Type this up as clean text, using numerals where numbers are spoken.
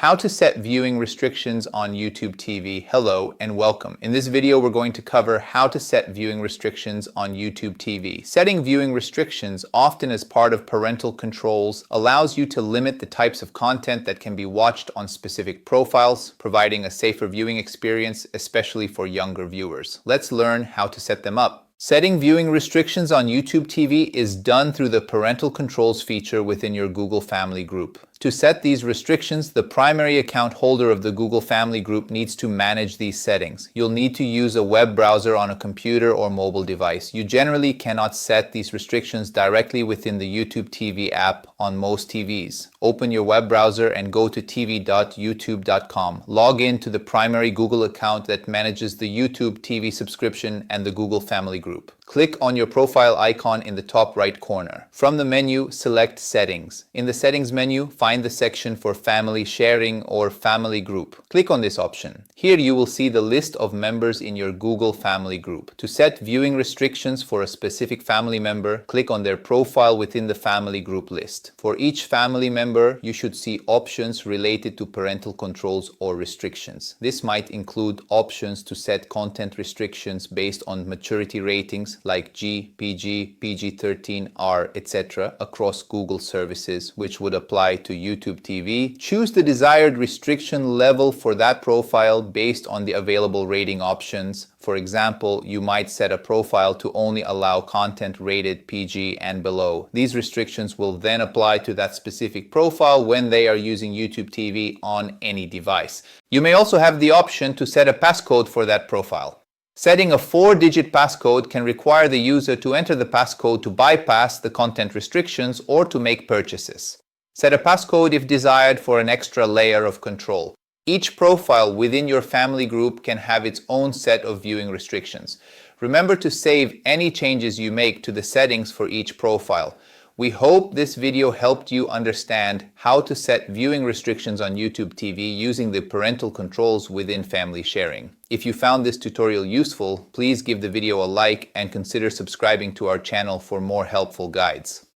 How to set viewing restrictions on YouTube TV. Hello and welcome. In this video, we're going to cover how to set viewing restrictions on YouTube TV. Setting viewing restrictions, often as part of parental controls, allows you to limit the types of content that can be watched on specific profiles, providing a safer viewing experience, especially for younger viewers. Let's learn how to set them up. Setting viewing restrictions on YouTube TV is done through the Parental Controls feature within your Google Family Group. To set these restrictions, the primary account holder of the Google Family Group needs to manage these settings. You'll need to use a web browser on a computer or mobile device. You generally cannot set these restrictions directly within the YouTube TV app on most TVs. Open your web browser and go to tv.youtube.com. Log in to the primary Google account that manages the YouTube TV subscription and the Google Family Group. Click on your profile icon in the top right corner. From the menu, select Settings. In the Settings menu, find the section for Family Sharing or Family Group. Click on this option. Here you will see the list of members in your Google Family Group. To set viewing restrictions for a specific family member, click on their profile within the Family Group list. For each family member, you should see options related to parental controls or restrictions. This might include options to set content restrictions based on maturity ratings like G, PG, PG-13, R, etc. across Google services, which would apply to YouTube TV. Choose the desired restriction level for that profile based on the available rating options. For example, you might set a profile to only allow content rated PG and below. These restrictions will then apply to that specific profile when they are using YouTube TV on any device. You may also have the option to set a passcode for that profile. Setting a 4-digit passcode can require the user to enter the passcode to bypass the content restrictions or to make purchases. Set a passcode if desired for an extra layer of control. Each profile within your family group can have its own set of viewing restrictions. Remember to save any changes you make to the settings for each profile. We hope this video helped you understand how to set viewing restrictions on YouTube TV using the parental controls within family sharing. If you found this tutorial useful, please give the video a like and consider subscribing to our channel for more helpful guides.